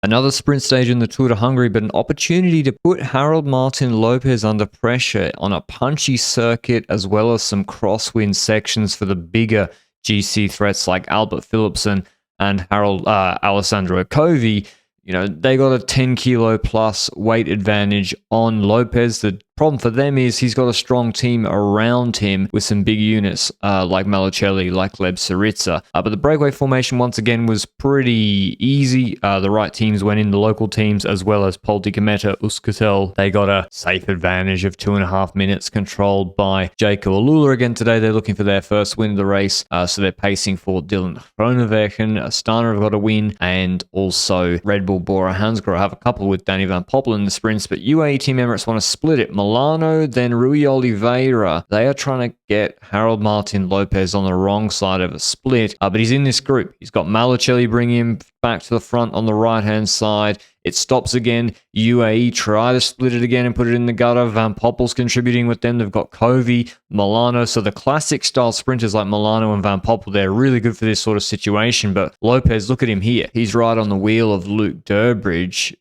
Another sprint stage in the Tour de Hongrie, but an opportunity to put Harold Martin Lopez under pressure on a punchy circuit, as well as some crosswind sections for the bigger GC threats like Albert Philipsen and Alessandro Covi. You know, they got a 10 kilo plus weight advantage on Lopez. The problem for them is he's got a strong team around him with some big units like Malocelli, like Gleb Syriza. But the breakaway formation, once again, was pretty easy. The right teams went in, the local teams, as well as Paul Di Gametta, Euskaltel. They got a safe advantage of 2.5 minutes controlled by Jaco Alula again today. They're looking for their first win of the race. So they're pacing for Dylan Groenewegen. Astana have got a win, and also Red Bull Bora Hansgrohe have a couple with Danny Van Poppel in the sprints, but UAE Team Emirates want to split it. Milano, then Rui Oliveira. They are trying to get Harold Martin Lopez on the wrong side of a split, but he's in this group. He's got Malocelli bringing him back to the front on the right-hand side. It stops again. UAE try to split it again and put it in the gutter. Van Poppel's contributing with them. They've got Covi, Milano. So the classic style sprinters like Milano and Van Poppel, they're really good for this sort of situation. But Lopez, look at him here. He's right on the wheel of Luke Durbridge,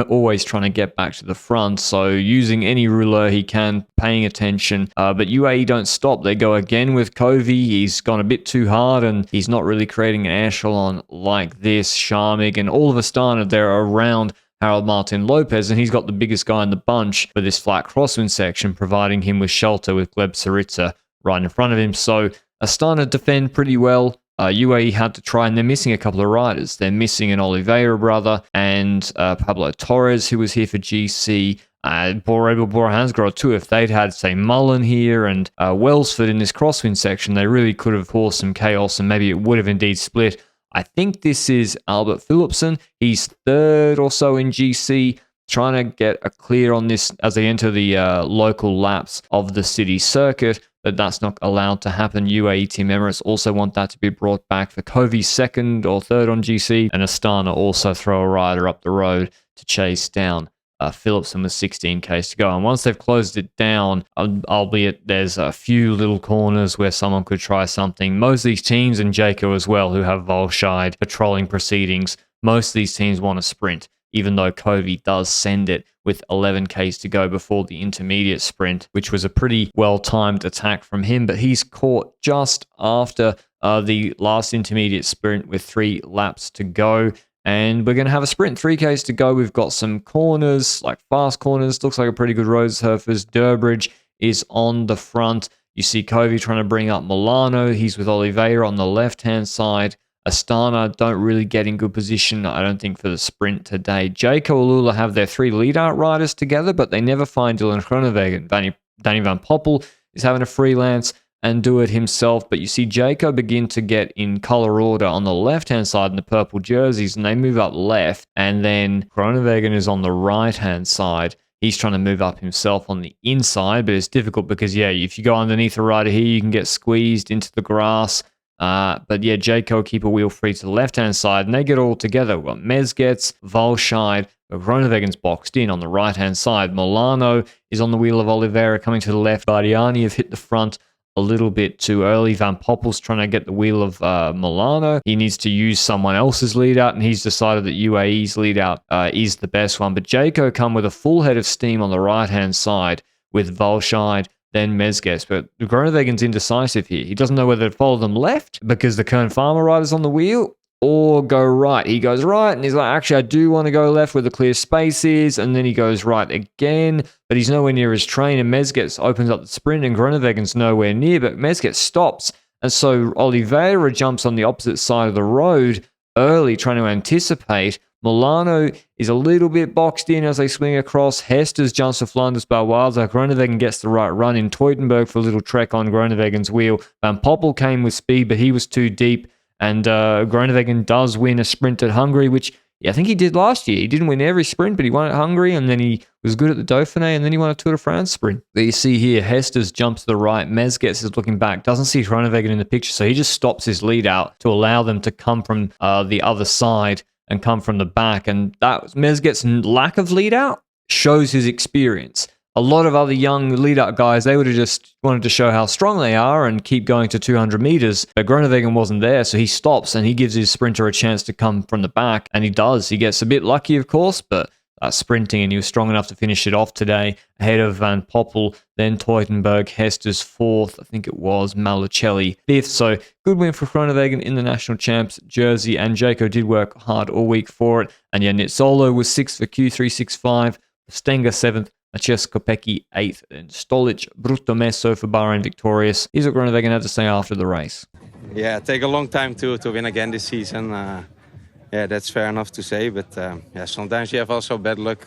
always trying to get back to the front. So using any rouleur he can, paying attention. But UAE don't stop. They go again with Covi. He's gone a bit too hard and he's not really creating an echelon like this. Sharmig and all of Astana, they're around Harold Martin Lopez, and he's got the biggest guy in the bunch for this flat crosswind section, providing him with shelter with Gleb Syriza right in front of him. So Astana defend pretty well. UAE had to try, and they're missing a couple of riders. They're missing an Oliveira brother and Pablo Torres, who was here for GC. Bora Hansgrohe too. If they'd had, say, Mullen here and Welsford in this crosswind section, they really could have caused some chaos, and maybe it would have indeed split. I think this is Albert Philipsen. He's third or so in GC, trying to get a clear on this as they enter the local laps of the city circuit, but that's not allowed to happen. UAE Team Emirates also want that to be brought back for Covi second or third on GC, and Astana also throw a rider up the road to chase down Philipsen with 16 Ks to go. And once they've closed it down, albeit there's a few little corners where someone could try something, most of these teams, and Jaco as well, who have Volscheid patrolling proceedings, most of these teams want to sprint, even though Covi does send it with 11 Ks to go before the intermediate sprint, which was a pretty well-timed attack from him, but he's caught just after the last intermediate sprint with 3 laps to go. And we're going to have a sprint, 3 Ks to go. We've got some corners, like fast corners. Looks like a pretty good road surface. Durbridge is on the front. You see Covi trying to bring up Milano. He's with Oliveira on the left-hand side. Astana don't really get in good position, I don't think, for the sprint today. Jaco Alula have their 3 lead-out riders together, but they never find Dylan Groenewegen. Danny Van Poppel is having a freelance and do it himself, but you see Jaco begin to get in color order on the left-hand side in the purple jerseys, and they move up left, and then Groenewegen is on the right-hand side. He's trying to move up himself on the inside, but it's difficult because, yeah, if you go underneath a rider here, you can get squeezed into the grass. But yeah, Jaco keep a wheel free to the left-hand side, and they get all together. We've got Mezgets, Volscheid, Groenewegen's boxed in on the right-hand side. Milano is on the wheel of Oliveira coming to the left. Bardiani have hit the front a little bit too early. Van Poppel's trying to get the wheel of Milano. He needs to use someone else's lead out, and he's decided that UAE's lead out is the best one. But Jaco come with a full head of steam on the right-hand side with Volscheid, then Mezges. But Groenewegen's indecisive here. He doesn't know whether to follow them left because the Kern Farmer rider's on the wheel, or go right. He goes right, and he's like, actually, I do want to go left where the clear space is, and then he goes right again, but he's nowhere near his train, and Mezgets opens up the sprint, and Groenewegen's nowhere near, but Mezgets stops, and so Oliveira jumps on the opposite side of the road early, trying to anticipate. Milano is a little bit boxed in as they swing across. Hesters jumps for Flanders Bauwalder. Groenewegen gets the right run in. Teutenberg for a little trek on Groenewegen's wheel. Van Poppel came with speed, but he was too deep. And Groenewegen does win a sprint at Hungary, which I think he did last year. He didn't win every sprint, but he won at Hungary, and then he was good at the Dauphiné, and then he won a Tour de France sprint. But you see here, Hesters jumps to the right. Mezgets is looking back, doesn't see Groenewegen in the picture, so he just stops his lead out to allow them to come from the other side and come from the back. And that Mezgets' lack of lead out shows his experience. A lot of other young lead-up guys, they would have just wanted to show how strong they are and keep going to 200 meters. But Groenewegen wasn't there, so he stops and he gives his sprinter a chance to come from the back, and he does. He gets a bit lucky, of course, but sprinting, and he was strong enough to finish it off today ahead of Van Poppel, then Teutenberg, Hesters fourth, I think it was, Malucelli fifth. So good win for Groenewegen in the national champs jersey, and Jaco did work hard all week for it. And yeah, Nitzolo was sixth for Q365, Stenger seventh, Francesco Pecchi 8th, and Stolic Bruttomesso for Bahrain victorious. Here's what Groenewegen had to say after the race. Yeah, it take a long time to win again this season. Yeah, that's fair enough to say, but yeah, sometimes you have also bad luck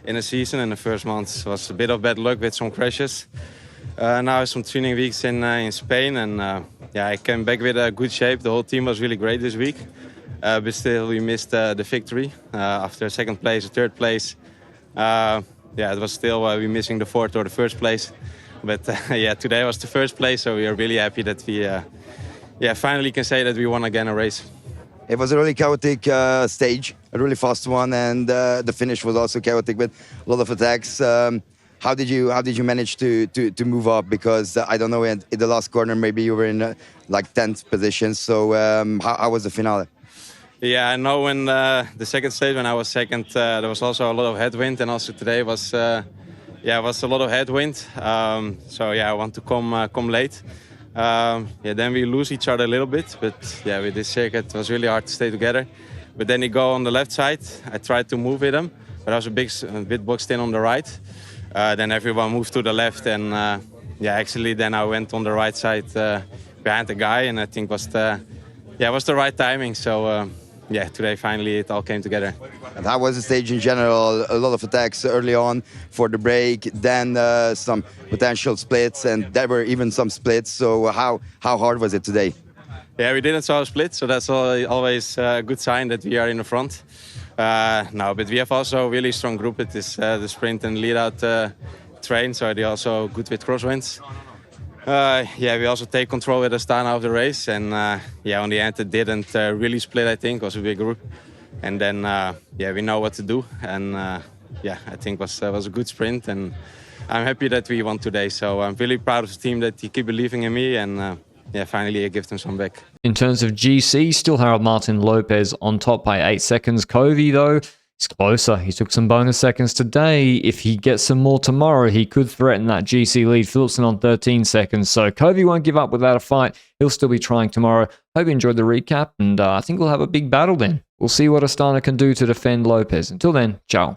in a season. In the first month was a bit of bad luck with some crashes. Now some training weeks in Spain, and yeah, I came back with a good shape. The whole team was really great this week, but still we missed the victory after second place or third place. Yeah, it was still we missing the fourth or the first place, but yeah, today was the first place, so we are really happy that we yeah, finally can say that we won again a race. It was a really chaotic stage, a really fast one, and the finish was also chaotic with a lot of attacks. How did you manage to move up? Because I don't know, in the last corner maybe you were in like 10th position. So how was the finale? Yeah, I know in the second stage when I was second, there was also a lot of headwind, and also today was yeah, was a lot of headwind. So yeah, I want to come late. Yeah, then we lose each other a little bit, but yeah, with this circuit it was really hard to stay together. But then he go on the left side. I tried to move with him, but I was a bit boxed in on the right. Then everyone moved to the left, and yeah, actually then I went on the right side behind the guy, and I think was the right timing. So yeah, today finally it all came together. And how was the stage in general? A lot of attacks early on for the break, then some potential splits, and there were even some splits. So how hard was it today? Yeah, we didn't saw a split, so that's always a good sign that we are in the front. No, but we have also a really strong group. It is the sprint and lead-out train, so they're also good with crosswinds. Yeah, we also take control with the start of the race, and yeah, on the end it didn't really split. I think it was a big group, and then yeah, we know what to do, and yeah, I think was a good sprint, and I'm happy that we won today. So I'm really proud of the team that they keep believing in me, and yeah, finally I give them some back. In terms of GC, still Harold Martin Lopez on top by 8 seconds. Covey, though, he's closer. He took some bonus seconds today. If he gets some more tomorrow, he could threaten that GC lead. Philipsen on 13 seconds. So Covey won't give up without a fight. He'll still be trying tomorrow. Hope you enjoyed the recap, and I think we'll have a big battle then. We'll see what Astana can do to defend Lopez. Until then, ciao.